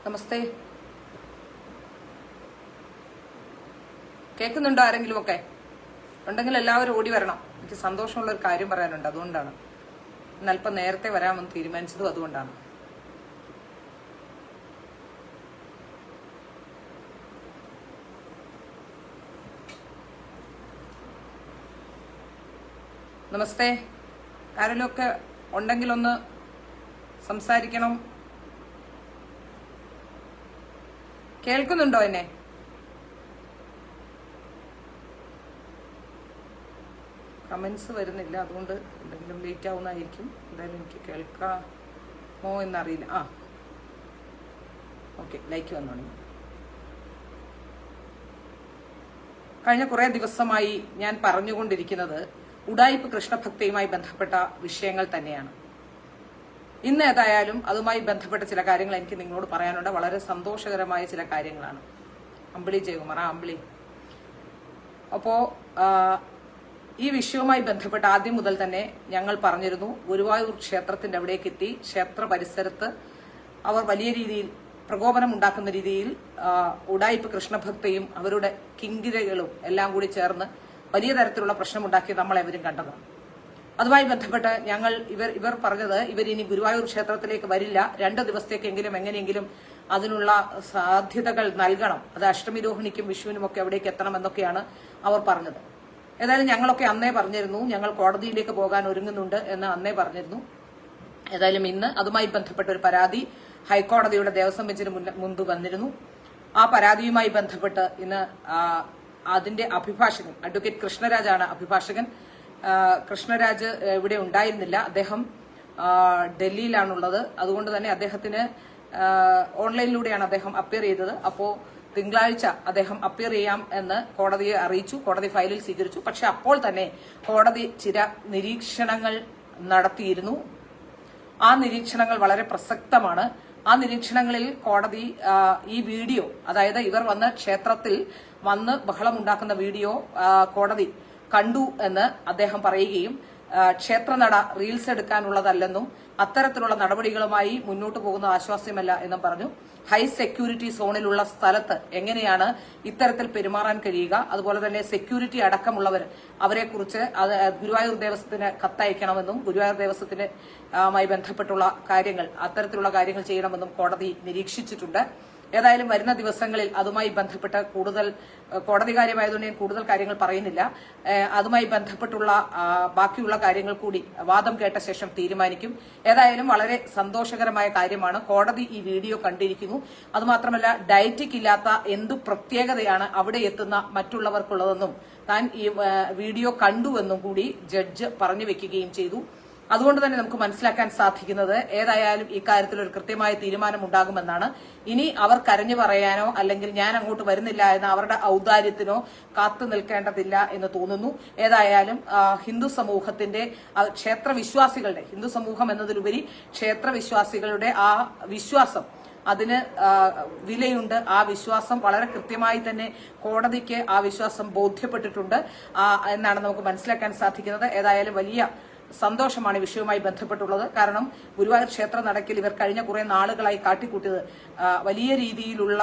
നമസ്തേ. കേൾക്കുന്നുണ്ടോ ആരെങ്കിലും ഒക്കെ? ഉണ്ടെങ്കിൽ എല്ലാവരും ഓടി വരണം. എനിക്ക് സന്തോഷമുള്ള ഒരു കാര്യം പറയാനുണ്ട്, അതുകൊണ്ടാണ് ഇന്ന് അല്പം നേരത്തെ വരാമെന്ന് തീരുമാനിച്ചതും അതുകൊണ്ടാണ്. നമസ്തേ. ആരെങ്കിലും ഒക്കെ ഉണ്ടെങ്കിൽ ഒന്ന് സംസാരിക്കണം. കേൾക്കുന്നുണ്ടോ എന്നെ? കമന്റ്സ് വരുന്നില്ല, അതുകൊണ്ട് എന്തെങ്കിലും ലേറ്റ് ആവുന്നതായിരിക്കും. എന്തായാലും എനിക്ക് കേൾക്കാമോ എന്നറിയില്ല. ഓക്കെ, ലൈക്ക് വന്നോളൂ. കഴിഞ്ഞ കുറെ ദിവസമായി ഞാൻ പറഞ്ഞുകൊണ്ടിരിക്കുന്നത് ഉഡായിപ്പ് കൃഷ്ണഭക്തിയുമായി ബന്ധപ്പെട്ട വിഷയങ്ങൾ തന്നെയാണ്. ഇന്ന് ഏതായാലും അതുമായി ബന്ധപ്പെട്ട ചില കാര്യങ്ങൾ എനിക്ക് നിങ്ങളോട് പറയാനുണ്ട്. വളരെ സന്തോഷകരമായ ചില കാര്യങ്ങളാണ്. അമ്പിളി ജയകുമാർ, അമ്പിളി. അപ്പോ ഈ വിഷയവുമായി ബന്ധപ്പെട്ട് ആദ്യം മുതൽ തന്നെ ഞങ്ങൾ പറഞ്ഞിരുന്നു, ഗുരുവായൂർ ക്ഷേത്രത്തിന്റെ അവിടേക്ക് എത്തി ക്ഷേത്ര പരിസരത്ത് അവർ വലിയ രീതിയിൽ പ്രകോപനം ഉണ്ടാക്കുന്ന രീതിയിൽ ഉഡായിപ്പ് കൃഷ്ണഭക്തയും അവരുടെ കിങ്കിരകളും എല്ലാം കൂടി ചേർന്ന് വലിയ തരത്തിലുള്ള പ്രശ്നമുണ്ടാക്കി നമ്മളെവരും കണ്ടതാണ്. അതുമായി ബന്ധപ്പെട്ട് ഇവർ പറഞ്ഞത് ഇവരിനി ഗുരുവായൂർ ക്ഷേത്രത്തിലേക്ക് വരില്ല, 2 ദിവസത്തേക്കെങ്കിലും എങ്ങനെയെങ്കിലും അതിനുള്ള സാധ്യതകൾ നൽകണം, അത് അഷ്ടമി രോഹിണിക്കും വിഷുവിനും ഒക്കെ അവിടേക്ക് എത്തണമെന്നൊക്കെയാണ് അവർ പറഞ്ഞത്. ഏതായാലും ഞങ്ങളൊക്കെ അന്നേ പറഞ്ഞിരുന്നു ഞങ്ങൾ കോടതിയിലേക്ക് പോകാൻ ഒരുങ്ങുന്നുണ്ട് എന്ന് അന്നേ പറഞ്ഞിരുന്നു. ഏതായാലും ഇന്ന് അതുമായി ബന്ധപ്പെട്ട ഒരു പരാതി ഹൈക്കോടതിയുടെ ദേവസ്വം ബെഞ്ചിന് മുൻപ് വന്നിരുന്നു. ആ പരാതിയുമായി ബന്ധപ്പെട്ട് ഇന്ന് അതിന്റെ അഭിഭാഷകൻ അഡ്വക്കേറ്റ് കൃഷ്ണരാജാണ് അഭിഭാഷകൻ. കൃഷ്ണരാജ് ഇവിടെ ഉണ്ടായിരുന്നില്ല, അദ്ദേഹം ഡൽഹിയിലാണുള്ളത്. അതുകൊണ്ട് തന്നെ അദ്ദേഹത്തിന് ഓൺലൈനിലൂടെയാണ് അദ്ദേഹം അപ്പിയർ ചെയ്തത്. അപ്പോ തിങ്കളാഴ്ച അദ്ദേഹം അപ്പിയർ ചെയ്യാം എന്ന് കോടതിയെ അറിയിച്ചു. കോടതി ഫയലിൽ സ്വീകരിച്ചു. പക്ഷെ അപ്പോൾ തന്നെ കോടതി ചില നിരീക്ഷണങ്ങൾ നടത്തിയിരുന്നു. ആ നിരീക്ഷണങ്ങൾ വളരെ പ്രസക്തമാണ്. ആ നിരീക്ഷണങ്ങളിൽ കോടതി ഈ വീഡിയോ, അതായത് ഇവർ വന്ന് ക്ഷേത്രത്തിൽ വന്ന് ബഹളമുണ്ടാക്കുന്ന വീഡിയോ കോടതി കണ്ടു എന്ന് അദ്ദേഹം പറയുകയും ക്ഷേത്രനട റീൽസ് എടുക്കാനുള്ളതല്ലെന്നും അത്തരത്തിലുള്ള നടപടികളുമായി മുന്നോട്ട് പോകുന്ന ആശ്വാസ്യമല്ല എന്നും പറഞ്ഞു. ഹൈ സെക്യൂരിറ്റി സോണിലുള്ള സ്ഥലത്ത് എങ്ങനെയാണ് ഇത്തരത്തിൽ പെരുമാറാൻ കഴിയുക, അതുപോലെ തന്നെ സെക്യൂരിറ്റി അടക്കമുള്ളവർ അവരെക്കുറിച്ച് ഗുരുവായൂർ ദേവസ്വത്തിന് കത്തയക്കണമെന്നും ഗുരുവായൂർ ദേവസ്വത്തിന് മായി ബന്ധപ്പെട്ടുള്ള കാര്യങ്ങൾ അത്തരത്തിലുള്ള കാര്യങ്ങൾ ചെയ്യണമെന്നും കോടതി നിരീക്ഷിച്ചിട്ടുണ്ട്. ഏതായാലും വരുന്ന ദിവസങ്ങളിൽ അതുമായി ബന്ധപ്പെട്ട കൂടുതൽ കോടതി കാര്യമായതുകൊണ്ട് ഞാൻ കൂടുതൽ കാര്യങ്ങൾ പറയുന്നില്ല. അതുമായി ബന്ധപ്പെട്ടുള്ള ബാക്കിയുള്ള കാര്യങ്ങൾ കൂടി വാദം കേട്ട ശേഷം തീരുമാനിക്കും. ഏതായാലും വളരെ സന്തോഷകരമായ കാര്യമാണ്. കോടതി ഈ വീഡിയോ കണ്ടിരിക്കുന്നു. അതുമാത്രമല്ല, ഡയറ്റിക് ഇല്ലാത്ത എന്തു പ്രത്യേകതയാണ് അവിടെ എത്തുന്ന മറ്റുള്ളവർക്കുള്ളതെന്നും താൻ ഈ വീഡിയോ കണ്ടുവെന്നും കൂടി ജഡ്ജ് പറഞ്ഞു വെക്കുകയും ചെയ്തു. അതുകൊണ്ട് തന്നെ നമുക്ക് മനസ്സിലാക്കാൻ സാധിക്കുന്നത് ഏതായാലും ഇക്കാര്യത്തിൽ ഒരു കൃത്യമായ തീരുമാനം ഉണ്ടാകുമെന്നാണ്. ഇനി അവർ കരഞ്ഞു പറയാനോ അല്ലെങ്കിൽ ഞാൻ അങ്ങോട്ട് വരുന്നില്ല എന്ന അവരുടെ ഔദാര്യത്തിനോ കാത്തു നിൽക്കേണ്ടതില്ല എന്ന് തോന്നുന്നു. ഏതായാലും ഹിന്ദു സമൂഹത്തിന്റെ ക്ഷേത്രവിശ്വാസികളുടെ, ഹിന്ദു സമൂഹം എന്നതിലുപരി ക്ഷേത്രവിശ്വാസികളുടെ ആ വിശ്വാസം, അതിന് വിലയുണ്ട്. ആ വിശ്വാസം വളരെ കൃത്യമായി തന്നെ കോടതിക്ക് ആ വിശ്വാസം ബോധ്യപ്പെട്ടിട്ടുണ്ട് എന്നാണ് നമുക്ക് മനസ്സിലാക്കാൻ സാധിക്കുന്നത്. ഏതായാലും വലിയ സന്തോഷമാണ് ഈ വിഷയവുമായി ബന്ധപ്പെട്ടുള്ളത്. കാരണം ഗുരുവായൂർ ക്ഷേത്ര നടക്കിൽ ഇവർ കഴിഞ്ഞ കുറെ നാളുകളായി കാട്ടിക്കൂട്ടിയത് വലിയ രീതിയിലുള്ള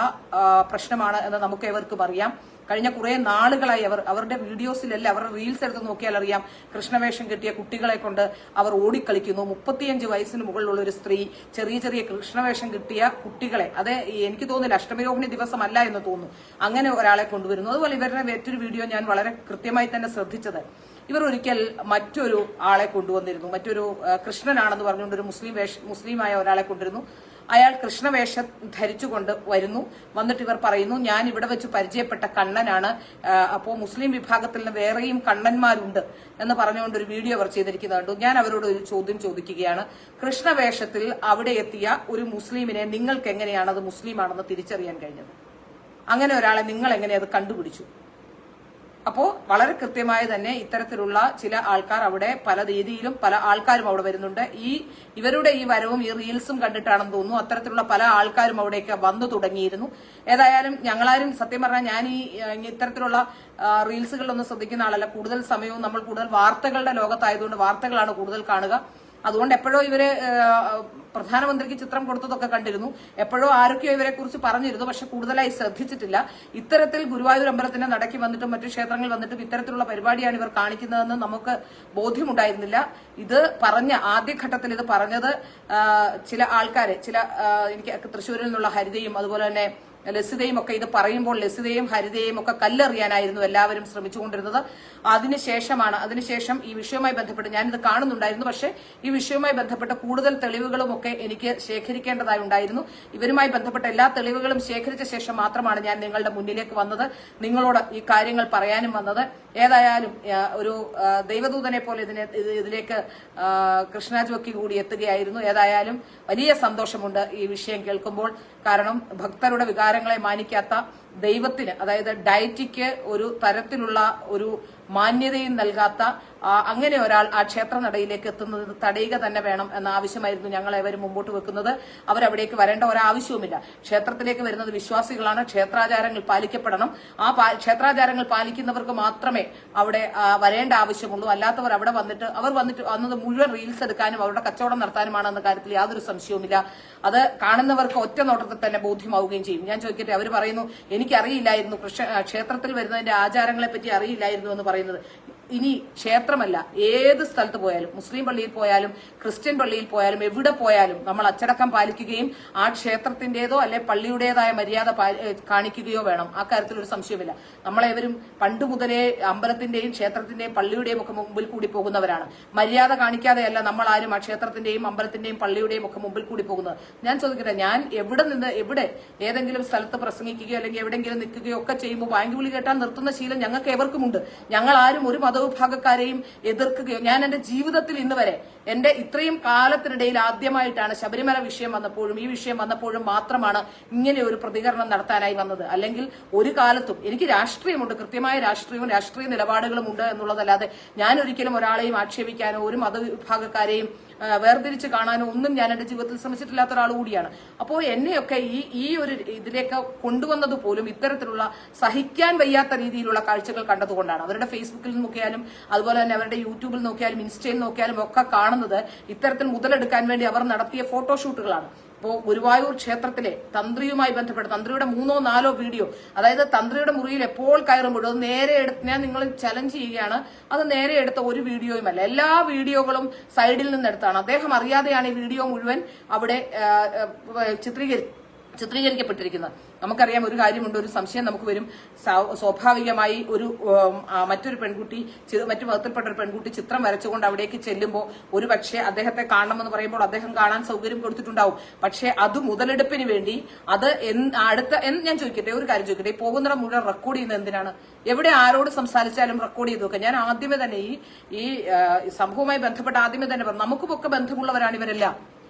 പ്രശ്നമാണ് എന്ന് നമുക്ക് ഏവർക്കും അറിയാം. കഴിഞ്ഞ കുറെ നാളുകളായി അവരുടെ വീഡിയോസിലെല്ലാം, അവരുടെ റീൽസ് എടുത്ത് നോക്കിയാൽ അറിയാം, കൃഷ്ണവേഷം കെട്ടിയ കുട്ടികളെ കൊണ്ട് അവർ ഓടിക്കളിക്കുന്നു. 35 വയസ്സിന് മുകളിലുള്ള ഒരു സ്ത്രീ ചെറിയ ചെറിയ കൃഷ്ണവേഷം കിട്ടിയ കുട്ടികളെ, അത് എനിക്ക് തോന്നുന്നില്ല അഷ്ടമിരോഹിണി ദിവസമല്ല എന്ന് തോന്നുന്നു, അങ്ങനെ ഒരാളെ കൊണ്ടുവരുന്നു. അതുപോലെ ഇവരുടെ മറ്റൊരു വീഡിയോ ഞാൻ വളരെ കൃത്യമായി തന്നെ ശ്രദ്ധിച്ചത്, ഇവർ ഒരിക്കൽ മറ്റൊരു ആളെ കൊണ്ടുവന്നിരുന്നു. മറ്റൊരു കൃഷ്ണനാണെന്ന് പറഞ്ഞുകൊണ്ട് ഒരു മുസ്ലിമായ ഒരാളെ കൊണ്ടിരുന്നു. അയാൾ കൃഷ്ണവേഷം ധരിച്ചുകൊണ്ട് വരുന്നു. വന്നിട്ട് ഇവർ പറയുന്നു, ഞാൻ ഇവിടെ വെച്ച് പരിചയപ്പെട്ട കണ്ണനാണ്, അപ്പോ മുസ്ലിം വിഭാഗത്തിൽ നിന്ന് വേറെയും കണ്ണന്മാരുണ്ട് എന്ന് പറഞ്ഞുകൊണ്ട് ഒരു വീഡിയോ അവർ ചെയ്തിരിക്കുന്നുണ്ട്. ഞാൻ അവരോട് ഒരു ചോദ്യം ചോദിക്കുകയാണ്, കൃഷ്ണവേഷത്തിൽ അവിടെ എത്തിയ ഒരു മുസ്ലിമിനെ നിങ്ങൾക്ക് എങ്ങനെയാണ് അത് മുസ്ലിമാണെന്ന് തിരിച്ചറിയാൻ കഴിഞ്ഞത്? അങ്ങനെ ഒരാളെ നിങ്ങൾ എങ്ങനെ അത് കണ്ടുപിടിച്ചു? അപ്പോ വളരെ കൃത്യമായി തന്നെ ഇത്തരത്തിലുള്ള ചില ആൾക്കാർ അവിടെ പല രീതിയിലും പല ആൾക്കാരും അവിടെ വരുന്നുണ്ട്. ഇവരുടെ ഈ വരവും ഈ റീൽസും കണ്ടിട്ടാണെന്ന് തോന്നുന്നു അത്തരത്തിലുള്ള പല ആൾക്കാരും അവിടേക്ക് വന്നു തുടങ്ങിയിരുന്നു. ഏതായാലും ഞങ്ങളാരും സത്യം പറഞ്ഞാൽ ഞാൻ ഇത്തരത്തിലുള്ള റീൽസുകളിലൊന്നും ശ്രദ്ധിക്കുന്ന ആളല്ല. കൂടുതൽ സമയവും നമ്മൾ കൂടുതൽ വാർത്തകളുടെ ലോകത്തായതുകൊണ്ട് വാർത്തകളാണ് കൂടുതൽ കാണുക. അതുകൊണ്ട് എപ്പോഴോ ഇവര് പ്രധാനമന്ത്രിക്ക് ചിത്രം കൊടുത്തതൊക്കെ കണ്ടിരുന്നു, എപ്പോഴോ ആരൊക്കെയോ ഇവരെ കുറിച്ച് പറഞ്ഞിരുന്നു, പക്ഷെ കൂടുതലായി ശ്രദ്ധിച്ചിട്ടില്ല. ഇത്തരത്തിൽ ഗുരുവായൂർ അമ്പലത്തിന്റെ നടക്കി വന്നിട്ടും മറ്റു ക്ഷേത്രങ്ങളിൽ വന്നിട്ടും ഇത്തരത്തിലുള്ള പരിപാടിയാണ് ഇവർ കാണിക്കുന്നതെന്ന് നമുക്ക് ബോധ്യമുണ്ടായിരുന്നില്ല. ഇത് പറഞ്ഞ ആദ്യഘട്ടത്തിൽ ഇത് പറഞ്ഞത് ചില ആൾക്കാര്, എനിക്ക് തൃശ്ശൂരിൽ നിന്നുള്ള ഹരിതയും അതുപോലെ തന്നെ ലസിതയും ഒക്കെ ഇത് പറയുമ്പോൾ ലസിതയും ഹരിതയും ഒക്കെ കല്ലെറിയാനായിരുന്നു എല്ലാവരും ശ്രമിച്ചുകൊണ്ടിരുന്നത്. അതിനുശേഷം ഈ വിഷയവുമായി ബന്ധപ്പെട്ട് ഞാനിത് കാണുന്നുണ്ടായിരുന്നു. പക്ഷേ ഈ വിഷയവുമായി ബന്ധപ്പെട്ട കൂടുതൽ തെളിവുകളും ഒക്കെ എനിക്ക് ശേഖരിക്കേണ്ടതായി ഉണ്ടായിരുന്നു. ഇവരുമായി ബന്ധപ്പെട്ട എല്ലാ തെളിവുകളും ശേഖരിച്ച ശേഷം മാത്രമാണ് ഞാൻ നിങ്ങളുടെ മുന്നിലേക്ക് വന്നത്, നിങ്ങളോട് ഈ കാര്യങ്ങൾ പറയാനും വന്നത്. ഏതായാലും ഒരു ദൈവദൂതനെ പോലെ ഇതിലേക്ക് കൃഷ്ണരാജ് വക്കീൽ കൂടി എത്തുകയായിരുന്നു. ഏതായാലും വലിയ സന്തോഷമുണ്ട് ഈ വിഷയം കേൾക്കുമ്പോൾ. കാരണം ഭക്തരുടെ വികാരങ്ങളെ മാനിക്കാത്ത ദൈവത്തിന്, അതായത് ഡയറ്റിക്ക് ഒരു തരത്തിലുള്ള ഒരു മാന്യതയും നൽകാത്ത അങ്ങനെ ഒരാൾ ആ ക്ഷേത്രനടയിലേക്ക് എത്തുന്നത് തടയുക തന്നെ വേണം എന്ന ആവശ്യമായിരുന്നു ഞങ്ങൾ ഏവരും മുമ്പോട്ട് വെക്കുന്നത്. അവരവിടേക്ക് വരേണ്ട ഒരാവശ്യവുമില്ല. ക്ഷേത്രത്തിലേക്ക് വരുന്നത് വിശ്വാസികളാണ്, ക്ഷേത്രാചാരങ്ങൾ പാലിക്കപ്പെടണം. ആ ക്ഷേത്രാചാരങ്ങൾ പാലിക്കുന്നവർക്ക് മാത്രമേ അവിടെ വരേണ്ട ആവശ്യമുള്ളൂ. അല്ലാത്തവർ അവിടെ വന്നിട്ട് വന്നത് മുഴുവൻ റീൽസ് എടുക്കാനും അവരുടെ കച്ചവടം നടത്താനുമാണെന്ന കാര്യത്തിൽ യാതൊരു സംശയവുമില്ല. അത് കാണുന്നവർക്ക് ഒറ്റ നോട്ടത്തിൽ തന്നെ ബോധ്യമാവുകയും ചെയ്യും. ഞാൻ ചോദിക്കട്ടെ, അവർ പറയുന്നു എനിക്കറിയില്ലായിരുന്നു, ക്ഷേത്രത്തിൽ വരുന്നതിന്റെ ആചാരങ്ങളെ പറ്റി അറിയില്ലായിരുന്നു എന്ന് പറയുന്നത്. ഇനി ക്ഷേത്രമല്ല, ഏത് സ്ഥലത്ത് പോയാലും, മുസ്ലിം പള്ളിയിൽ പോയാലും ക്രിസ്ത്യൻ പള്ളിയിൽ പോയാലും എവിടെ പോയാലും നമ്മൾ അച്ചടക്കം പാലിക്കുകയും ആ ക്ഷേത്രത്തിന്റേതോ അല്ലെ പള്ളിയുടേതായ മര്യാദ കാണിക്കുകയോ വേണം. ആ കാര്യത്തിൽ ഒരു സംശയമില്ല. നമ്മളേവരും പണ്ട് മുതലേ അമ്പലത്തിന്റെയും ക്ഷേത്രത്തിന്റെയും പള്ളിയുടെയും ഒക്കെ മുമ്പിൽ കൂടി പോകുന്നവരാണ്. മര്യാദ കാണിക്കാതെയല്ല നമ്മൾ ആരും ആ ക്ഷേത്രത്തിന്റെയും അമ്പലത്തിന്റെയും പള്ളിയുടെയും ഒക്കെ മുമ്പിൽ കൂടി പോകുന്നത്. ഞാൻ ചോദിക്കട്ടെ, ഞാൻ എവിടെ ഏതെങ്കിലും സ്ഥലത്ത് പ്രസംഗിക്കുകയോ അല്ലെങ്കിൽ എവിടെയെങ്കിലും നിൽക്കുകയോ ഒക്കെ ചെയ്യുമ്പോൾ ബാങ്ക് വിളി കേട്ടാൽ നിർത്തുന്ന ശീലം ഞങ്ങൾക്ക് എവർക്കുമുണ്ട്. ഞങ്ങൾ ആരും ഒരു മതവിഭാഗക്കാരെയും എതിർക്കുകയോ, ഞാൻ എന്റെ ജീവിതത്തിൽ ഇന്ന് വരെ എന്റെ ഇത്രയും കാലത്തിനിടയിൽ ആദ്യമായിട്ടാണ് ശബരിമല വിഷയം വന്നപ്പോഴും ഈ വിഷയം വന്നപ്പോഴും മാത്രമാണ് ഇങ്ങനെ ഒരു പ്രതികരണം നടത്താനായി വന്നത്. അല്ലെങ്കിൽ ഒരു കാലത്തും എനിക്ക് രാഷ്ട്രീയമുണ്ട്, കൃത്യമായ രാഷ്ട്രീയവും രാഷ്ട്രീയ നിലപാടുകളും ഉണ്ട് എന്നുള്ളതല്ലാതെ ഞാൻ ഒരിക്കലും ഒരാളെയും ആക്ഷേപിക്കാനോ ഒരു മതവിഭാഗക്കാരെയും വേർതിരിച്ച് കാണാനോ ഒന്നും ഞാൻ എന്റെ ജീവിതത്തിൽ ശ്രമിച്ചിട്ടില്ലാത്ത ഒരാൾ കൂടിയാണ്. അപ്പോൾ എന്നെയൊക്കെ ഈ ഒരു ഇതിലേക്ക് കൊണ്ടുവന്നത് പോലും ഇത്തരത്തിലുള്ള സഹിക്കാൻ വയ്യാത്ത രീതിയിലുള്ള കാഴ്ചകൾ കണ്ടതുകൊണ്ടാണ്. അവരുടെ ഫേസ്ബുക്കിൽ നോക്കിയാലും അതുപോലെ തന്നെ അവരുടെ യൂട്യൂബിൽ നോക്കിയാലും ഇൻസ്റ്റയിൽ നോക്കിയാലും ഒക്കെ കാണുന്നത് ഇത്തരത്തിൽ മുതലെടുക്കാൻ വേണ്ടി അവർ നടത്തിയ ഫോട്ടോഷൂട്ടുകളാണ്. ഇപ്പോ ഗുരുവായൂർ ക്ഷേത്രത്തിലെ തന്ത്രിയുമായി ബന്ധപ്പെട്ട് തന്ത്രിയുടെ 3 or 4 വീഡിയോ, അതായത് തന്ത്രിയുടെ മുറിയിൽ എപ്പോൾ കയറുമ്പോഴും അത് നേരെ എടുത്ത് ഞാൻ നിങ്ങൾ ചലഞ്ച് ചെയ്യുകയാണ്, അത് നേരെ എടുത്ത ഒരു വീഡിയോയുമല്ല, എല്ലാ വീഡിയോകളും സൈഡിൽ നിന്നെടുത്താണ്. അദ്ദേഹം അറിയാതെയാണ് ഈ വീഡിയോ മുഴുവൻ അവിടെ ചിത്രീകരിക്കപ്പെട്ടിരിക്കുന്നത്. നമുക്കറിയാം, ഒരു കാര്യമുണ്ട്, ഒരു സംശയം നമുക്ക് വരും. സ്വാഭാവികമായി മറ്റു മതത്തിൽപ്പെട്ട ഒരു പെൺകുട്ടി ചിത്രം വരച്ചുകൊണ്ട് അവിടേക്ക് ചെല്ലുമ്പോൾ ഒരു പക്ഷേ അദ്ദേഹത്തെ കാണണമെന്ന് പറയുമ്പോൾ അദ്ദേഹം കാണാൻ സൗകര്യം കൊടുത്തിട്ടുണ്ടാവും. പക്ഷേ അത് മുതലെടുപ്പിന് വേണ്ടി ഞാൻ ചോദിക്കട്ടെ, ഒരു കാര്യം ചോദിക്കട്ടെ, പോകുന്നിടം മുഴുവൻ റെക്കോർഡ് ചെയ്യുന്നത് എന്തിനാണ്? എവിടെ ആരോട് സംസാരിച്ചാലും റെക്കോർഡ് ചെയ്ത് വെക്കാം. ഞാൻ ആദ്യമേ തന്നെ ഈ സംഭവവുമായി ബന്ധപ്പെട്ട് ആദ്യമേ തന്നെ പറഞ്ഞു, നമുക്കൊക്കെ ബന്ധമുള്ളവരാണ് ഇവരെല്ലാം.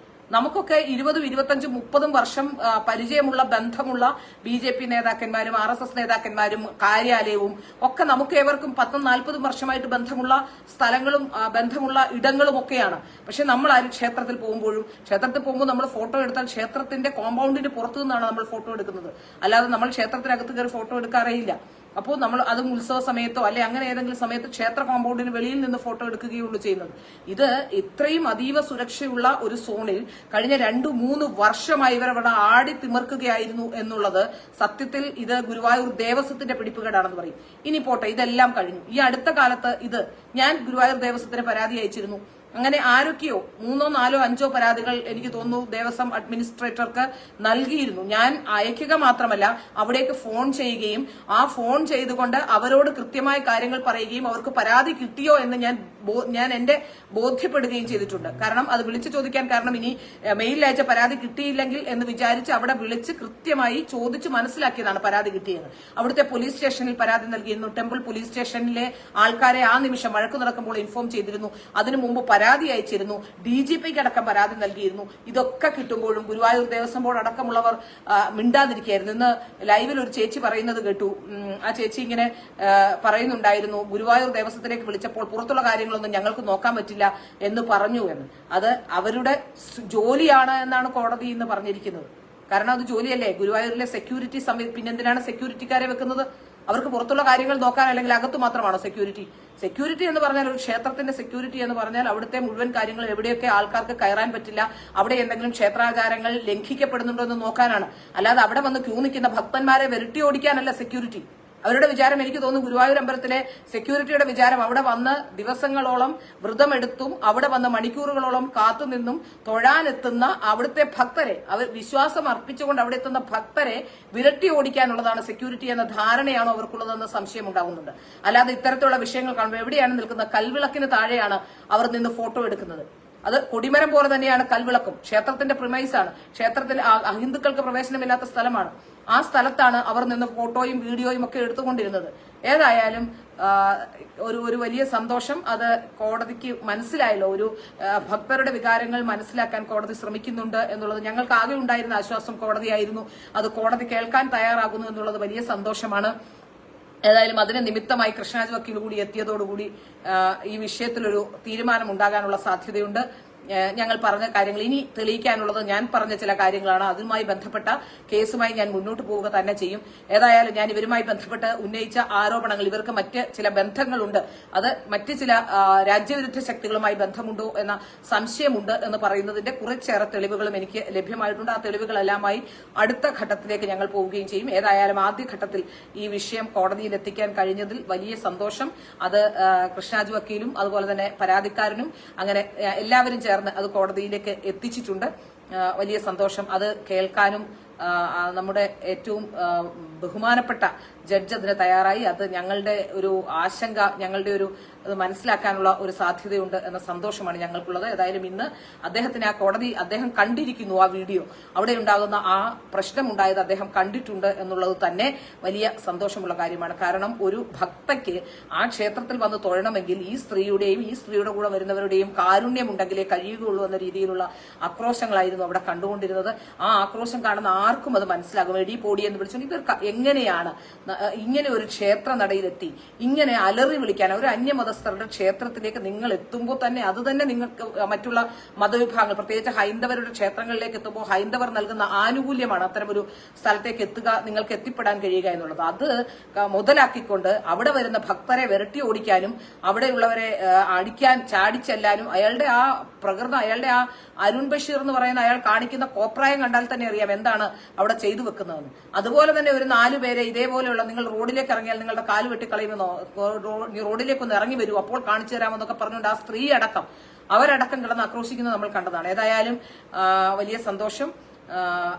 നമുക്കൊക്കെ 20, 25, 30 വർഷം പരിചയമുള്ള ബന്ധമുള്ള BJP നേതാക്കന്മാരും RSS നേതാക്കന്മാരും കാര്യാലയവും ഒക്കെ നമുക്ക് ഏവർക്കും 10, 40 വർഷമായിട്ട് ബന്ധമുള്ള സ്ഥലങ്ങളും ബന്ധമുള്ള ഇടങ്ങളും ഒക്കെയാണ്. പക്ഷെ നമ്മൾ ആരും ക്ഷേത്രത്തിൽ പോകുമ്പോൾ നമ്മൾ ഫോട്ടോ എടുത്താൽ ക്ഷേത്രത്തിന്റെ കോമ്പൗണ്ടിന് പുറത്തു നിന്നാണ് നമ്മൾ ഫോട്ടോ എടുക്കുന്നത്. അല്ലാതെ നമ്മൾ ക്ഷേത്രത്തിനകത്ത് കയറി ഫോട്ടോ എടുക്കാറേയില്ല. അപ്പോൾ നമ്മൾ അതും ഉത്സവ സമയത്തോ അല്ലെ അങ്ങനെ ഏതെങ്കിലും സമയത്ത് ക്ഷേത്ര കോമ്പൗണ്ടിന് വെളിയിൽ നിന്ന് ഫോട്ടോ എടുക്കുകയുള്ളൂ ചെയ്യുന്നത്. ഇത് ഇത്രയും അതീവ സുരക്ഷയുള്ള ഒരു സോണിൽ കഴിഞ്ഞ 2-3 വർഷമായി ഇവർ അവിടെ ആടി തിമിർക്കുകയായിരുന്നു എന്നുള്ളത് സത്യത്തിൽ ഇത് ഗുരുവായൂർ ദേവസ്വത്തിന്റെ പിടിപ്പുകേടാണെന്ന് പറയും. ഇനി പോട്ടെ, ഇതെല്ലാം കഴിഞ്ഞു. ഈ അടുത്ത കാലത്ത് ഞാൻ ഗുരുവായൂർ ദേവസ്വത്തിന് പരാതി അയച്ചിരുന്നു. അങ്ങനെ ആരൊക്കെയോ 3, 4, 5 പരാതികൾ എനിക്ക് തോന്നുന്നു ദേവസ്വം അഡ്മിനിസ്ട്രേറ്റർക്ക് നൽകിയിരുന്നു. ഞാൻ അയക്കുക മാത്രമല്ല അവിടേക്ക് ഫോൺ ചെയ്യുകയും ആ ഫോൺ ചെയ്തുകൊണ്ട് അവരോട് കൃത്യമായ കാര്യങ്ങൾ പറയുകയും അവർക്ക് പരാതി കിട്ടിയോ എന്ന് ഞാൻ എന്റെ ബോധ്യപ്പെടുകയും ചെയ്തിട്ടുണ്ട്. കാരണം അത് വിളിച്ചു ചോദിക്കാൻ കാരണം ഇനി മെയിലിൽ അയച്ച പരാതി കിട്ടിയില്ലെങ്കിൽ എന്ന് വിചാരിച്ച് അവിടെ വിളിച്ച് കൃത്യമായി ചോദിച്ച് മനസ്സിലാക്കിയതാണ് പരാതി കിട്ടിയത്. അവിടുത്തെ പോലീസ് സ്റ്റേഷനിൽ പരാതി നൽകിയിരുന്നു. ടെമ്പിൾ പോലീസ് സ്റ്റേഷനിലെ ആൾക്കാരെ ആ നിമിഷം വഴക്ക് നടക്കുമ്പോൾ ഇൻഫോം ചെയ്തിരുന്നു. അതിനു മുമ്പ് പരാതി അയച്ചിരുന്നു. DGPക്ക് അടക്കം പരാതി നൽകിയിരുന്നു. ഇതൊക്കെ കിട്ടുമ്പോഴും ഗുരുവായൂർ ദേവസ്വം ബോർഡ് അടക്കമുള്ളവർ മിണ്ടാതിരിക്കുകയായിരുന്നു. ഇന്ന് ലൈവിൽ ഒരു ചേച്ചി പറയുന്നത് കേട്ടു. ആ ചേച്ചി ഇങ്ങനെ പറയുന്നുണ്ടായിരുന്നു, ഗുരുവായൂർ ദേവസ്വത്തിലേക്ക് വിളിച്ചപ്പോൾ പുറത്തുള്ള കാര്യങ്ങളൊന്നും ഞങ്ങൾക്ക് നോക്കാൻ പറ്റില്ല എന്ന് പറഞ്ഞു എന്ന്. അത് അവരുടെ ജോലിയാണ് എന്നാണ് കോടതി ഇന്ന് പറഞ്ഞിരിക്കുന്നത്. കാരണം അത് ജോലിയല്ലേ. ഗുരുവായൂരിലെ സെക്യൂരിറ്റി പിന്നെന്തിനാണ് സെക്യൂരിറ്റിക്കാരെ വെക്കുന്നത്? അവർക്ക് പുറത്തുള്ള കാര്യങ്ങൾ നോക്കാൻ, അല്ലെങ്കിൽ അകത്ത് മാത്രമാണോ സെക്യൂരിറ്റി? സെക്യൂരിറ്റി എന്ന് പറഞ്ഞാൽ, ഒരു ക്ഷേത്രത്തിന്റെ സെക്യൂരിറ്റി എന്ന് പറഞ്ഞാൽ അവിടുത്തെ മുഴുവൻ കാര്യങ്ങൾ എവിടെയൊക്കെ ആൾക്കാർക്ക് കയറാൻ പറ്റില്ല, അവിടെ എന്തെങ്കിലും ക്ഷേത്രാചാരങ്ങൾ ലംഘിക്കപ്പെടുന്നുണ്ടോ എന്ന് നോക്കാനാണ്. അല്ലാതെ അവിടെ വന്ന് ക്യൂ നിൽക്കുന്ന ഭക്തന്മാരെ വിരട്ടി ഓടിക്കാനല്ല സെക്യൂരിറ്റി. അവരുടെ വിചാരം, എനിക്ക് തോന്നുന്നു ഗുരുവായൂർ അമ്പലത്തിലെ സെക്യൂരിറ്റിയുടെ വിചാരം, അവിടെ വന്ന് ദിവസങ്ങളോളം വ്രതമെടുത്തും അവിടെ വന്ന് മണിക്കൂറുകളോളം കാത്തുനിന്നും തൊഴാനെത്തുന്ന അവിടുത്തെ ഭക്തരെ, അവർ വിശ്വാസം അർപ്പിച്ചുകൊണ്ട് അവിടെ എത്തുന്ന ഭക്തരെ വിരട്ടി ഓടിക്കാനുള്ളതാണ് സെക്യൂരിറ്റി എന്ന ധാരണയാണോ അവർക്കുള്ളതെന്ന് സംശയം ഉണ്ടാകുന്നുണ്ട്. അല്ലാതെ ഇത്തരത്തിലുള്ള വിഷയങ്ങൾ കാണുമ്പോൾ എവിടെയാണ് നിൽക്കുന്നത്? കൽവിളക്കിന് താഴെയാണ് അവർ നിന്ന് ഫോട്ടോ എടുക്കുന്നത്. അത് കൊടിമരം പോലെ തന്നെയാണ് കൽവിളക്കും. ക്ഷേത്രത്തിന്റെ പ്രിമൈസാണ്, ക്ഷേത്രത്തിൽ ഹിന്ദുക്കൾക്ക് പ്രവേശനമില്ലാത്ത സ്ഥലമാണ്. ആ സ്ഥലത്താണ് അവർ നിന്ന് ഫോട്ടോയും വീഡിയോയും ഒക്കെ എടുത്തുകൊണ്ടിരുന്നത്. ഏതായാലും ഒരു വലിയ സന്തോഷം. അത് കോടതിക്ക് മനസ്സിലായല്ലോ, ഒരു ഭക്തരുടെ വികാരങ്ങൾ മനസ്സിലാക്കാൻ കോടതി ശ്രമിക്കുന്നുണ്ട് എന്നുള്ളത് ഞങ്ങൾക്ക് ആകെ ഉണ്ടായിരുന്ന ആശ്വാസം കോടതിയായിരുന്നു. അത് കോടതി കേൾക്കാൻ തയ്യാറാകുന്നു എന്നുള്ളത് വലിയ സന്തോഷമാണ്. ഏതായാലും അതിന് നിമിത്തമായി കൃഷ്ണരാജ് വക്കീൽ കൂടി എത്തിയതോടുകൂടി ഈ വിഷയത്തിലൊരു തീരുമാനം ഉണ്ടാകാനുള്ള സാധ്യതയുണ്ട്. ഞങ്ങൾ പറഞ്ഞ കാര്യങ്ങൾ ഇനി തെളിയിക്കാനുള്ളത് ഞാൻ പറഞ്ഞ ചില കാര്യങ്ങളാണ്. അതുമായി ബന്ധപ്പെട്ട കേസുമായി ഞാൻ മുന്നോട്ട് പോവുക തന്നെ ചെയ്യും. ഏതായാലും ഞാൻ ഇവരുമായി ബന്ധപ്പെട്ട് ഉന്നയിച്ച ആരോപണങ്ങൾ, ഇവർക്ക് മറ്റ് ചില ബന്ധങ്ങളുണ്ട്, അത് മറ്റ് ചില രാജ്യവിരുദ്ധ ശക്തികളുമായി ബന്ധമുണ്ടോ എന്ന സംശയമുണ്ട് എന്ന് പറയുന്നതിന്റെ കുറച്ചേറെ തെളിവുകളും എനിക്ക് ലഭ്യമായിട്ടുണ്ട്. ആ തെളിവുകളെല്ലാമായി അടുത്ത ഘട്ടത്തിലേക്ക് ഞങ്ങൾ പോവുകയും ചെയ്യും. ഏതായാലും ആദ്യഘട്ടത്തിൽ ഈ വിഷയം കോടതിയിൽ എത്തിക്കാൻ കഴിഞ്ഞതിൽ വലിയ സന്തോഷം. അത് കൃഷ്ണരാജ് വക്കീലും അതുപോലെ തന്നെ പരാതിക്കാരനും അങ്ങനെ എല്ലാവരും ചേർന്ന് അത് കോടതിയിലേക്ക് എത്തിച്ചിട്ടുണ്ട്. വലിയ സന്തോഷം. അത് കേൾക്കാനും നമ്മുടെ ഏറ്റവും ബഹുമാനപ്പെട്ട ജഡ്ജ് അതിന് തയ്യാറായി. അത് ഞങ്ങളുടെ ഒരു ആശങ്ക, ഞങ്ങളുടെ ഒരു മനസ്സിലാക്കാനുള്ള ഒരു സാധ്യതയുണ്ട് എന്ന സന്തോഷമാണ് ഞങ്ങൾക്കുള്ളത്. ഏതായാലും ഇന്ന് അദ്ദേഹത്തിന് അദ്ദേഹം കണ്ടിരിക്കുന്നു ആ വീഡിയോ, അവിടെ ഉണ്ടാകുന്ന ആ പ്രശ്നമുണ്ടായത് അദ്ദേഹം കണ്ടിട്ടുണ്ട് എന്നുള്ളത് തന്നെ വലിയ സന്തോഷമുള്ള കാര്യമാണ്. കാരണം ഒരു ഭക്തയ്ക്ക് ആ ക്ഷേത്രത്തിൽ വന്ന് തൊഴണമെങ്കിൽ ഈ സ്ത്രീയുടെയും ഈ സ്ത്രീയുടെ കൂടെ വരുന്നവരുടെയും കാരുണ്യമുണ്ടെങ്കിലേ കഴിയുകയുള്ളൂ എന്ന രീതിയിലുള്ള ആക്രോശങ്ങളായിരുന്നു അവിടെ കണ്ടുകൊണ്ടിരുന്നത്. ആ ആക്രോശം കാണുന്ന ആർക്കും അത് മനസ്സിലാകും. എടി പോടി എന്ന് വിളിച്ചു, ഇത് എങ്ങനെയാണ് ഇങ്ങനെ ഒരു ക്ഷേത്ര നടയിലെത്തി ഇങ്ങനെ അലറി വിളിക്കാൻ ഒരു അന്യമതസ്ഥരുടെ ക്ഷേത്രത്തിലേക്ക് നിങ്ങൾ എത്തുമ്പോൾ തന്നെ അത് തന്നെ നിങ്ങൾക്ക് മറ്റുള്ള മതവിഭാഗങ്ങൾ, പ്രത്യേകിച്ച് ഹൈന്ദവരുടെ ക്ഷേത്രങ്ങളിലേക്ക് എത്തുമ്പോൾ ഹൈന്ദവർ നൽകുന്ന ആനുകൂല്യമാണ് അത്തരമൊരു സ്ഥലത്തേക്ക് നിങ്ങൾക്ക് എത്തിപ്പെടാൻ കഴിയുക എന്നുള്ളത്. അത് മുതലാക്കിക്കൊണ്ട് അവിടെ വരുന്ന ഭക്തരെ വിരട്ടി ഓടിക്കാനും അവിടെയുള്ളവരെ അടിക്കാൻ ചാടിച്ചെല്ലാനും അയാളുടെ ആ പ്രകൃതം, അയാളുടെ ആ അരുൺ ബഷീർ എന്ന് പറയുന്ന അയാൾ കാണിക്കുന്ന കോപ്രായം കണ്ടാൽ തന്നെ അറിയാം എന്താണ് അവിടെ ചെയ്തു വെക്കുന്നതെന്ന്. അതുപോലെ തന്നെ ഒരു 4 പേരെ ഇതേപോലെയുള്ള, നിങ്ങൾ റോഡിലേക്ക് ഇറങ്ങിയാൽ നിങ്ങളുടെ കാല് വെട്ടിക്കളയുമെന്നോ, റോഡിലേക്കൊന്ന് ഇറങ്ങി വരൂ അപ്പോൾ കാണിച്ചു തരാമെന്നൊക്കെ പറഞ്ഞുകൊണ്ട് ആ സ്ത്രീ അടക്കം അവരടക്കം കിടന്ന് ആക്രോശിക്കുന്നത് നമ്മൾ കണ്ടതാണ്. ഏതായാലും വലിയ സന്തോഷം.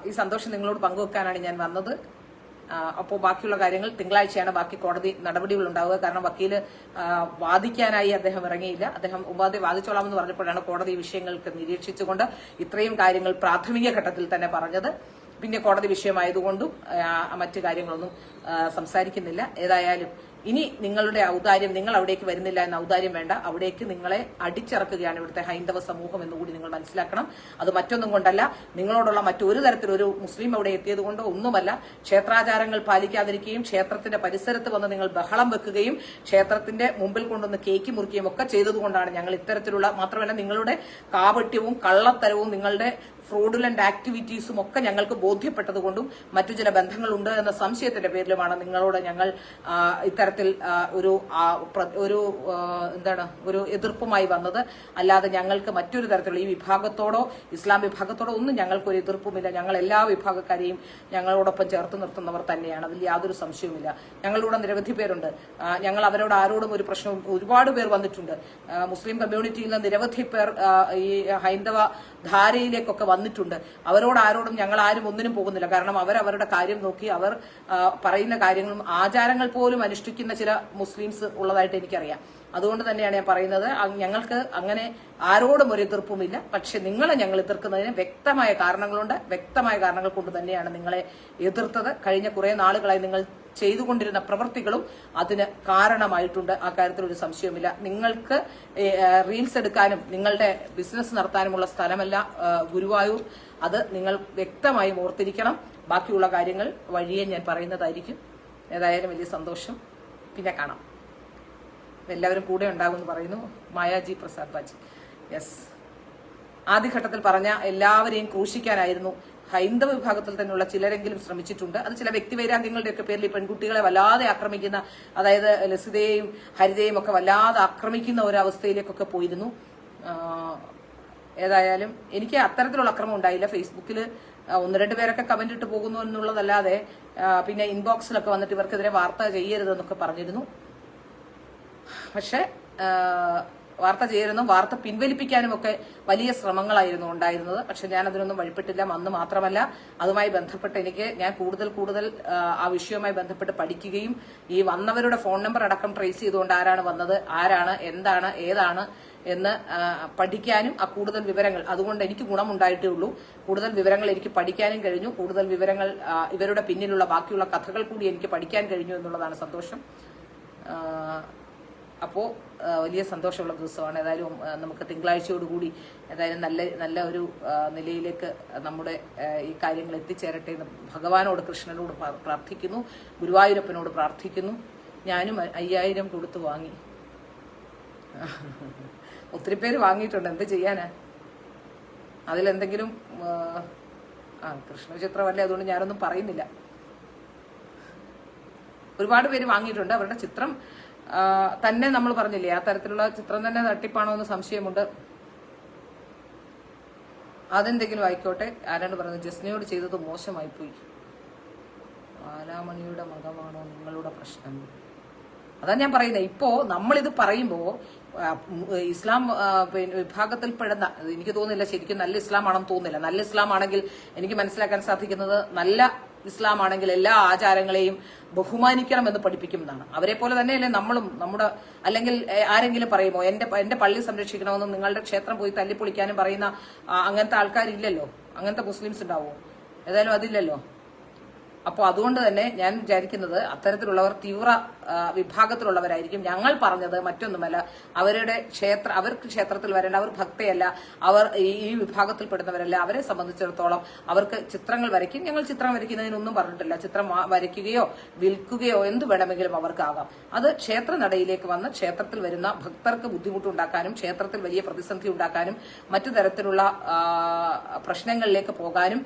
ഈ സന്തോഷം നിങ്ങളോട് പങ്കുവെക്കാനാണ് ഞാൻ വന്നത്. അപ്പോൾ ബാക്കിയുള്ള കാര്യങ്ങൾ തിങ്കളാഴ്ചയാണ് ബാക്കി കോടതി നടപടികൾ ഉണ്ടാവുക. കാരണം വക്കീല് വാദിക്കാനായി അദ്ദേഹം ഇറങ്ങിയില്ല. അദ്ദേഹം ഉപാധി വാദിച്ചോളാമെന്ന് പറഞ്ഞപ്പോഴാണ് കോടതി വിഷയങ്ങൾക്ക് നിരീക്ഷിച്ചുകൊണ്ട് ഇത്രയും കാര്യങ്ങൾ പ്രാഥമിക ഘട്ടത്തിൽ തന്നെ പറഞ്ഞത്. പിന്നെ കോടതി വിഷയമായതുകൊണ്ടും മറ്റു കാര്യങ്ങളൊന്നും സംസാരിക്കുന്നില്ല. ഏതായാലും ഇനി നിങ്ങളുടെ ഔദാര്യം, നിങ്ങൾ അവിടേക്ക് വരുന്നില്ല എന്ന ഔദാര്യം വേണ്ട, അവിടേക്ക് നിങ്ങളെ അടിച്ചിറക്കുകയാണ് ഇവിടുത്തെ ഹൈന്ദവ സമൂഹം എന്നുകൂടി നിങ്ങൾ മനസ്സിലാക്കണം. അത് മറ്റൊന്നും കൊണ്ടല്ല, നിങ്ങളോടുള്ള മറ്റൊരു തരത്തിലൊരു മുസ്ലിം അവിടെ എത്തിയത് കൊണ്ടോ ഒന്നുമല്ല. ക്ഷേത്രാചാരങ്ങൾ പാലിക്കാതിരിക്കുകയും ക്ഷേത്രത്തിന്റെ പരിസരത്ത് വന്ന് നിങ്ങൾ ബഹളം വെക്കുകയും ക്ഷേത്രത്തിന്റെ മുമ്പിൽ കൊണ്ടുവന്ന് കേക്ക് മുറിക്കുകയും ഒക്കെ ചെയ്തതുകൊണ്ടാണ് ഞങ്ങൾ ഇത്തരത്തിലുള്ള, മാത്രമല്ല നിങ്ങളുടെ കാപട്യവും കള്ളത്തരവും നിങ്ങളുടെ ഫ്രോഡുലന്റ് ആക്ടിവിറ്റീസും ഒക്കെ ഞങ്ങൾക്ക് ബോധ്യപ്പെട്ടതുകൊണ്ടും മറ്റു ചില ബന്ധങ്ങളുണ്ട് എന്ന സംശയത്തിന്റെ പേരിലുമാണ് നിങ്ങളോട് ഞങ്ങൾ ഇത്തരത്തിൽ ഒരു എതിർപ്പുമായി വന്നത്. അല്ലാതെ ഞങ്ങൾക്ക് മറ്റൊരു തരത്തിലുള്ള ഈ വിഭാഗത്തോടോ ഇസ്ലാം വിഭാഗത്തോടോ ഒന്നും ഞങ്ങൾക്കൊരു എതിർപ്പുമില്ല. ഞങ്ങൾ എല്ലാ വിഭാഗക്കാരെയും ഞങ്ങളോടൊപ്പം ചേർത്ത് നിർത്തുന്നവർ തന്നെയാണ്, അതിൽ യാതൊരു സംശയവുമില്ല. ഞങ്ങളുടെ നിരവധി പേരുണ്ട്. ഞങ്ങൾ അവരോട് ആരോടും ഒരു പ്രശ്നവും, ഒരുപാട് പേർ വന്നിട്ടുണ്ട്. മുസ്ലിം കമ്മ്യൂണിറ്റിയിൽ നിന്ന് നിരവധി പേർ ഈ ഹൈന്ദവ ധാരയിലേക്കൊക്കെ വന്നിട്ടുണ്ട്. അവരോട് ആരോടും ഞങ്ങൾ ആരും ഒന്നിനും പോകുന്നില്ല. കാരണം അവരവരുടെ കാര്യം നോക്കി അവർ പറയുന്ന കാര്യങ്ങളും ആചാരങ്ങൾ പോലും അനുഷ്ഠിക്കുന്ന ചില മുസ്ലിംസ് ഉള്ളതായിട്ട് എനിക്കറിയാം. അതുകൊണ്ട് തന്നെയാണ് ഞാൻ പറയുന്നത്, ഞങ്ങൾക്ക് അങ്ങനെ ആരോടും ഒരു എതിർപ്പുമില്ല. പക്ഷെ നിങ്ങളെ ഞങ്ങൾ എതിർക്കുന്നതിന് വ്യക്തമായ കാരണങ്ങളുണ്ട്. വ്യക്തമായ കാരണങ്ങൾ കൊണ്ട് തന്നെയാണ് നിങ്ങളെ എതിർത്തത്. കഴിഞ്ഞ കുറെ നാളുകളായി നിങ്ങൾ ചെയ്തുകൊണ്ടിരുന്ന പ്രവൃത്തികളും അതിന് കാരണമായിട്ടുണ്ട്. ആ കാര്യത്തിൽ ഒരു സംശയവുമില്ല. നിങ്ങൾക്ക് റീൽസ് എടുക്കാനും നിങ്ങളുടെ ബിസിനസ് നടത്താനുമുള്ള സ്ഥലമല്ല ഗുരുവായൂർ. അത് നിങ്ങൾ വ്യക്തമായും ഓർത്തിരിക്കണം. ബാക്കിയുള്ള കാര്യങ്ങൾ വഴിയെ ഞാൻ പറയുന്നതായിരിക്കും. ഏതായാലും വലിയ സന്തോഷം. പിന്നെ കാണാം. എല്ലാവരും കൂടെ ഉണ്ടാകുമെന്ന് പറയുന്നു. മായാജി പ്രസാദ് ബാജി. യെസ്. ആദ്യഘട്ടത്തിൽ പറഞ്ഞ എല്ലാവരെയും ക്രൂശിക്കാനായിരുന്നു ഹൈന്ദവ വിഭാഗത്തിൽ തന്നെയുള്ള ചിലരെങ്കിലും ശ്രമിച്ചിട്ടുണ്ട്. അത് ചില വ്യക്തിവൈരാഗ്യങ്ങളുടെയൊക്കെ പേരിൽ ഈ പെൺകുട്ടികളെ വല്ലാതെ ആക്രമിക്കുന്ന, അതായത് ലസിതയെയും ഹരിതയെയും ഒക്കെ വല്ലാതെ ആക്രമിക്കുന്ന ഒരവസ്ഥയിലേക്കൊക്കെ പോയിരുന്നു. ഏതായാലും എനിക്ക് അത്തരത്തിലുള്ള അക്രമം ഉണ്ടായില്ല. ഫേസ്ബുക്കിൽ 1-2 പേരൊക്കെ കമന്റ് ഇട്ട് പോകുന്നു എന്നുള്ളതല്ലാതെ പിന്നെ ഇൻബോക്സിലൊക്കെ വന്നിട്ട് ഇവർക്കെതിരെ വാർത്ത ചെയ്യരുതെന്നൊക്കെ പറഞ്ഞിരുന്നു. പക്ഷെ വാർത്ത ചെയ്യരുതെന്നും വാർത്ത പിൻവലിപ്പിക്കാനും ഒക്കെ വലിയ ശ്രമങ്ങളായിരുന്നു ഉണ്ടായിരുന്നത്. പക്ഷെ ഞാൻ അതിനൊന്നും വഴിപ്പെട്ടില്ല. അന്ന് മാത്രമല്ല, അതുമായി ബന്ധപ്പെട്ട് ഞാൻ കൂടുതൽ ആ വിഷയവുമായി ബന്ധപ്പെട്ട് പഠിക്കുകയും ഈ വന്നവരുടെ ഫോൺ നമ്പർ അടക്കം ട്രേസ് ചെയ്തുകൊണ്ട് ആരാണ് വന്നത്, ആരാണ്, എന്താണ്, ഏതാണ് എന്ന് പഠിക്കാനും ആ കൂടുതൽ വിവരങ്ങൾ, അതുകൊണ്ട് എനിക്ക് ഗുണമുണ്ടായിട്ടേ ഉള്ളൂ. കൂടുതൽ വിവരങ്ങൾ എനിക്ക് പഠിക്കാനും കഴിഞ്ഞു. കൂടുതൽ വിവരങ്ങൾ ഇവരുടെ പിന്നിലുള്ള ബാക്കിയുള്ള കഥകൾ കൂടി എനിക്ക് പഠിക്കാൻ കഴിഞ്ഞു എന്നുള്ളതാണ് സന്തോഷം. അപ്പോൾ വലിയ സന്തോഷമുള്ള ദിവസമാണ്. ഏതായാലും നമുക്ക് തിങ്കളാഴ്ചയോടുകൂടി ഏതായാലും നല്ല ഒരു നിലയിലേക്ക് നമ്മുടെ ഈ കാര്യങ്ങൾ എത്തിച്ചേരട്ടെ എന്ന് ഭഗവാനോട്, കൃഷ്ണനോട് പ്രാർത്ഥിക്കുന്നു, ഗുരുവായൂരപ്പനോട് പ്രാർത്ഥിക്കുന്നു. ഞാനും 5000 കൊടുത്ത് വാങ്ങി. ഒത്തിരി പേര് വാങ്ങിയിട്ടുണ്ട്. എന്ത് ചെയ്യാനാ? അതിലെന്തെങ്കിലും കൃഷ്ണ ചിത്രമല്ലേ, അതുകൊണ്ട് ഞാനൊന്നും പറയുന്നില്ല. ഒരുപാട് പേര് വാങ്ങിയിട്ടുണ്ട്. അവരുടെ ചിത്രം തന്നെ നമ്മൾ പറഞ്ഞില്ലേ, ആ തരത്തിലുള്ള ചിത്രം തന്നെ തട്ടിപ്പാണോ എന്ന് സംശയമുണ്ട്. അതെന്തെങ്കിലും ആയിക്കോട്ടെ. ആരാണ് പറയുന്നത്, ജസ്നയോട് ചെയ്തത് മോശമായിപ്പോയി. ബാലാമണിയുടെ മതമാണോ നിങ്ങളുടെ പ്രശ്നം? അതാ ഞാൻ പറയുന്നത്. ഇപ്പോ നമ്മളിത് പറയുമ്പോ ഇസ്ലാം വിഭാഗത്തിൽപ്പെടുന്ന, എനിക്ക് തോന്നുന്നില്ല ശരിക്കും നല്ല ഇസ്ലാം ആണെന്ന് തോന്നുന്നില്ല. നല്ല ഇസ്ലാം ആണെങ്കിൽ എനിക്ക് മനസ്സിലാക്കാൻ സാധിക്കുന്നത്, നല്ല ഇസ്ലാം ആണെങ്കിൽ എല്ലാ ആചാരങ്ങളെയും ബഹുമാനിക്കണം എന്ന് പഠിപ്പിക്കുന്നതാണ്. അവരെ പോലെ തന്നെയല്ലേ നമ്മളും. അല്ലെങ്കിൽ ആരെങ്കിലും പറയുമോ എന്റെ പള്ളി സംരക്ഷിക്കണമെന്നും നിങ്ങളുടെ ക്ഷേത്രം പോയി തല്ലിപ്പൊളിക്കാനും പറയുന്ന അങ്ങനത്തെ ആൾക്കാരില്ലല്ലോ. അങ്ങനത്തെ മുസ്ലിംസ് ഉണ്ടാവോ? ഏതായാലും അതില്ലല്ലോ. അപ്പോൾ അതുകൊണ്ട് തന്നെ ഞാൻ വിചാരിക്കുന്നത് അത്തരത്തിലുള്ളവർ തീവ്ര വിഭാഗത്തിലുള്ളവരായിരിക്കും. ഞങ്ങൾ പറഞ്ഞത് മറ്റൊന്നുമല്ല, അവർക്ക് ക്ഷേത്രത്തിൽ വരേണ്ട, അവർ ഭക്തയല്ല, അവർ ഈ വിഭാഗത്തിൽപ്പെടുന്നവരല്ല. അവരെ സംബന്ധിച്ചിടത്തോളം അവർക്ക് ചിത്രങ്ങൾ വരയ്ക്കും. ഞങ്ങൾ ചിത്രം വരയ്ക്കുന്നതിനൊന്നും പറഞ്ഞിട്ടില്ല. ചിത്രം വരയ്ക്കുകയോ വിൽക്കുകയോ എന്ത് വേണമെങ്കിലും അവർക്കാകാം. അത് ക്ഷേത്ര നടയിലേക്ക് വന്ന് ക്ഷേത്രത്തിൽ വരുന്ന ഭക്തർക്ക് ബുദ്ധിമുട്ടുണ്ടാക്കാനും ക്ഷേത്രത്തിൽ വലിയ പ്രതിസന്ധി ഉണ്ടാക്കാനും മറ്റു തരത്തിലുള്ള പ്രശ്നങ്ങളിലേക്ക് പോകാനും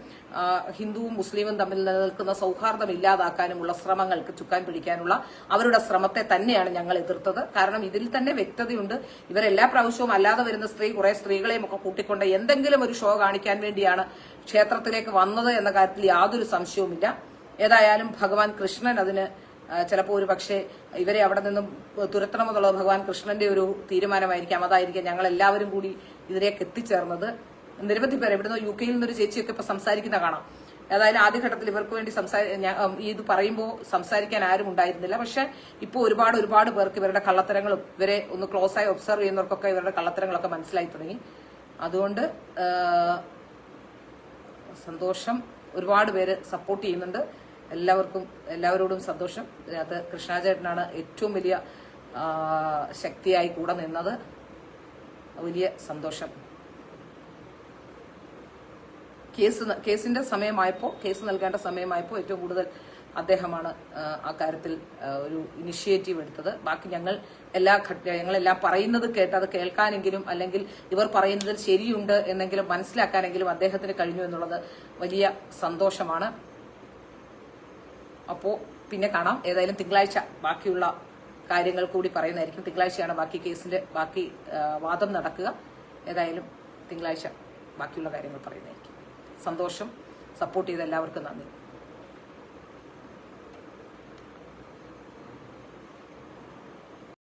ഹിന്ദുവും മുസ്ലിമും തമ്മിൽ നിലനിൽക്കുന്ന സൗഹാർദ്ദം ഇല്ലാതാക്കാനുമുള്ള ശ്രമങ്ങൾക്ക് ചുക്കാൻ പിടിക്കാനുള്ള അവരുടെ ശ്രമത്തെ തന്നെയാണ് ഞങ്ങൾ എതിർത്തത്. കാരണം ഇതിൽ തന്നെ വ്യക്തതയുണ്ട്. ഇവരെല്ലാ പ്രാവശ്യവും അല്ലാതെ വരുന്ന കുറെ സ്ത്രീകളെയും ഒക്കെ കൂട്ടിക്കൊണ്ട് എന്തെങ്കിലും ഒരു ഷോ കാണിക്കാൻ വേണ്ടിയാണ് ക്ഷേത്രത്തിലേക്ക് വന്നത് എന്ന കാര്യത്തിൽ യാതൊരു സംശയവുമില്ല. ഏതായാലും ഭഗവാൻ കൃഷ്ണൻ അതിന് ചിലപ്പോൾ ഒരു പക്ഷേ ഇവരെ അവിടെ നിന്നും തുരത്തണമെന്നുള്ളത് ഭഗവാൻ കൃഷ്ണന്റെ ഒരു തീരുമാനമായിരിക്കാം. അതായിരിക്കാം ഞങ്ങൾ എല്ലാവരും കൂടി ഇതിലേക്ക് എത്തിച്ചേർന്നത്. നിരവധി പേർ ഇവിടുന്ന് UK-യിൽ നിന്നൊരു ചേച്ചിയൊക്കെ ഇപ്പൊ സംസാരിക്കുന്ന കാണാം. ഏതായാലും ആദ്യഘട്ടത്തിൽ ഇവർക്ക് വേണ്ടി ഇത് പറയുമ്പോൾ സംസാരിക്കാൻ ആരും ഉണ്ടായിരുന്നില്ല. പക്ഷെ ഇപ്പോൾ ഒരുപാട് പേർക്ക് ഇവരുടെ കള്ളത്തരങ്ങളും ഇവരെ ഒന്ന് ക്ലോസായി ഒബ്സർവ് ചെയ്യുന്നവർക്കൊക്കെ ഇവരുടെ കള്ളത്തരങ്ങളൊക്കെ മനസ്സിലായി തുടങ്ങി. അതുകൊണ്ട് സന്തോഷം. ഒരുപാട് പേര് സപ്പോർട്ട് ചെയ്യുന്നുണ്ട്. എല്ലാവരോടും സന്തോഷം. ഇതിനകത്ത് കൃഷ്ണാചേട്ടനാണ് ഏറ്റവും വലിയ ശക്തിയായി കൂടെ നിന്നത്. വലിയ സന്തോഷം. കേസിന്റെ സമയമായപ്പോൾ, കേസ് നൽകേണ്ട സമയമായപ്പോൾ ഏറ്റവും കൂടുതൽ അദ്ദേഹമാണ് ആ കാര്യത്തിൽ ഒരു ഇനിഷ്യേറ്റീവ് എടുത്തത്. ബാക്കി ഞങ്ങളെല്ലാം പറയുന്നത് കേട്ട് അത് കേൾക്കാനെങ്കിലും അല്ലെങ്കിൽ ഇവർ പറയുന്നതിൽ ശരിയുണ്ട് എന്നെങ്കിലും മനസ്സിലാക്കാനെങ്കിലും അദ്ദേഹത്തിന് കഴിഞ്ഞു എന്നുള്ളത് വലിയ സന്തോഷമാണ്. അപ്പോൾ പിന്നെ കാണാം. ഏതായാലും തിങ്കളാഴ്ച ബാക്കിയുള്ള കാര്യങ്ങൾ കൂടി പറയുന്നതായിരിക്കും. തിങ്കളാഴ്ചയാണ് കേസിന്റെ ബാക്കി വാദം നടക്കുക. ഏതായാലും തിങ്കളാഴ്ച ബാക്കിയുള്ള കാര്യങ്ങൾ പറയുന്നതായിരിക്കും. സന്തോഷം. സപ്പോർട്ട് ചെയ്ത എല്ലാവർക്കും നന്ദി.